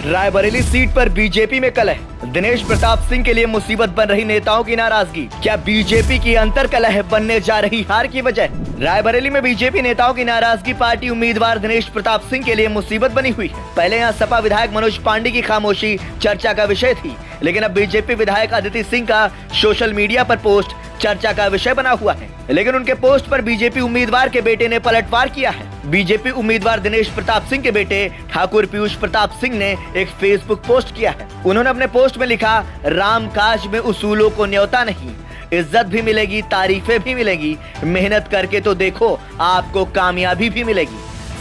Raebareli seat पर BJP में कलह, दिनेश प्रताप सिंह के लिए मुसीबत बन रही नेताओं की नाराजगी। क्या बीजेपी की अंतर कलह बनने जा रही हार की वजह? रायबरेली में बीजेपी नेताओं की नाराजगी पार्टी उम्मीदवार दिनेश प्रताप सिंह के लिए मुसीबत बनी हुई है। पहले यहाँ सपा विधायक मनोज पांडे की खामोशी चर्चा का विषय थी, लेकिन अब बीजेपी विधायक अदिति सिंह का सोशल मीडिया पर पोस्ट चर्चा का विषय बना हुआ है। लेकिन उनके पोस्ट पर बीजेपी उम्मीदवार के बेटे ने पलटवार किया है। बीजेपी उम्मीदवार दिनेश प्रताप सिंह के बेटे ठाकुर पीयूष प्रताप सिंह ने एक फेसबुक पोस्ट किया है। उन्होंने अपने पोस्ट में लिखा, राम काज में उसूलों को न्योता नहीं, इज्जत भी मिलेगी, तारीफें भी मिलेगी, मेहनत करके तो देखो आपको कामयाबी भी मिलेगी,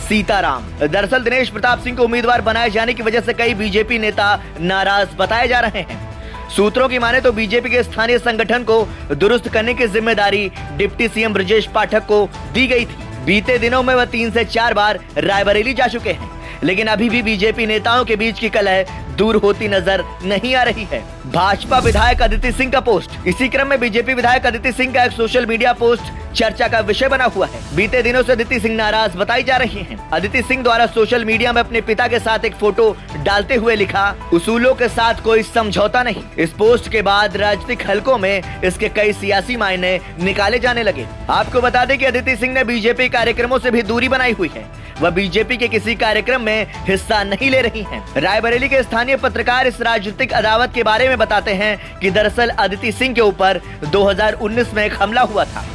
सीताराम। दरअसल दिनेश प्रताप सिंह को उम्मीदवार बनाए जाने की वजह से कई बीजेपी नेता नाराज बताए जा रहे हैं। सूत्रों की माने तो बीजेपी के स्थानीय संगठन को दुरुस्त करने की जिम्मेदारी डिप्टी सीएम ब्रजेश पाठक को दी गई थी। बीते दिनों में वह 3 से 4 बार रायबरेली जा चुके हैं, लेकिन अभी भी बीजेपी नेताओं के बीच की कलह दूर होती नजर नहीं आ रही है। भाजपा विधायक अदिति सिंह का पोस्ट। इसी क्रम में बीजेपी विधायक अदिति सिंह का एक सोशल मीडिया पोस्ट चर्चा का विषय बना हुआ है। बीते दिनों से अदिति सिंह नाराज बताई जा रही हैं। अदिति सिंह द्वारा सोशल मीडिया में अपने पिता के साथ एक फोटो डालते हुए लिखा, उसूलों के साथ कोई समझौता नहीं। इस पोस्ट के बाद राजनीतिक हलकों में इसके कई सियासी मायने निकाले जाने लगे। आपको बता दें कि अदिति सिंह ने बीजेपी कार्यक्रमों से भी दूरी बनाई हुई है। वह बीजेपी के किसी कार्यक्रम में हिस्सा नहीं ले रही हैं। रायबरेली के स्थानीय पत्रकार इस राजनीतिक अदावत के बारे में बताते हैं कि दरअसल अदिति सिंह के ऊपर 2019 में एक हमला हुआ था,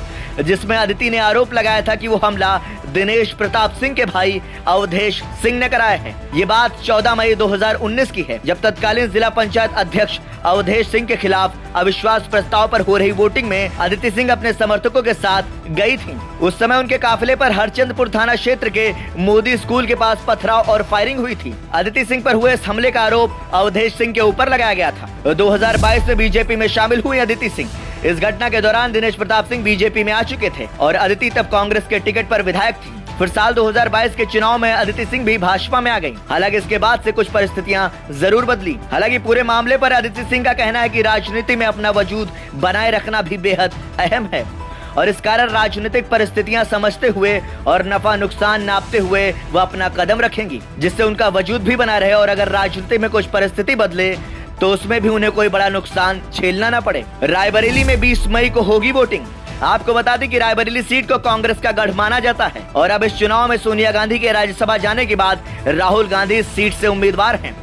जिसमें अदिति ने आरोप लगाया था कि वो हमला दिनेश प्रताप सिंह के भाई अवधेश सिंह ने कराया है। ये बात 14 मई 2019 की है, जब तत्कालीन जिला पंचायत अध्यक्ष अवधेश सिंह के खिलाफ अविश्वास प्रस्ताव पर हो रही वोटिंग में अदिति सिंह अपने समर्थकों के साथ गई थी। उस समय उनके काफिले पर हरचंदपुर थाना क्षेत्र के मोदी स्कूल के पास पथराव और फायरिंग हुई थी। अदिति सिंह पर हुए इस हमले का आरोप अवधेश सिंह के ऊपर लगाया गया था। 2022 में बीजेपी में शामिल हुई अदिति सिंह। इस घटना के दौरान दिनेश प्रताप सिंह बीजेपी में आ चुके थे और अदिति तब कांग्रेस के टिकट पर विधायक थी। फिर साल 2022 के चुनाव में अदिति सिंह भी भाजपा में आ गई। हालांकि इसके बाद से कुछ परिस्थितियां जरूर बदली। हालांकि पूरे मामले पर अदिति सिंह का कहना है कि राजनीति में अपना वजूद बनाए रखना भी बेहद अहम है और इस कारण राजनीतिक परिस्थितियां समझते हुए और नफा नुकसान नापते हुए वह अपना कदम रखेंगी, जिससे उनका वजूद भी बना रहे और अगर राजनीति में कुछ परिस्थिति बदले तो उसमें भी उन्हें कोई बड़ा नुकसान झेलना न पड़े। रायबरेली में 20 मई को होगी वोटिंग। आपको बता दें कि रायबरेली सीट को कांग्रेस का गढ़ माना जाता है और अब इस चुनाव में सोनिया गांधी के राज्यसभा जाने के बाद राहुल गांधी इस सीट से उम्मीदवार हैं।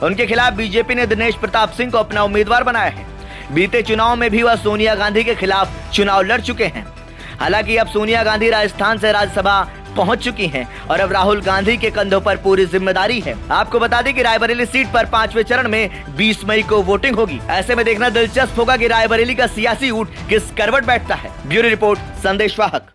उनके खिलाफ बीजेपी ने दिनेश प्रताप सिंह को अपना उम्मीदवार बनाया है। बीते चुनाव में भी वह सोनिया गांधी के खिलाफ चुनाव लड़ चुके हैं। हालांकि अब सोनिया गांधी राजस्थान से राज्यसभा पहुंच चुकी हैं और अब राहुल गांधी के कंधों पर पूरी जिम्मेदारी है। आपको बता दें कि रायबरेली सीट पर 5वें चरण में 20 मई को वोटिंग होगी। ऐसे में देखना दिलचस्प होगा कि रायबरेली का सियासी ऊंट किस करवट बैठता है। ब्यूरो रिपोर्ट, संदेश वाहक।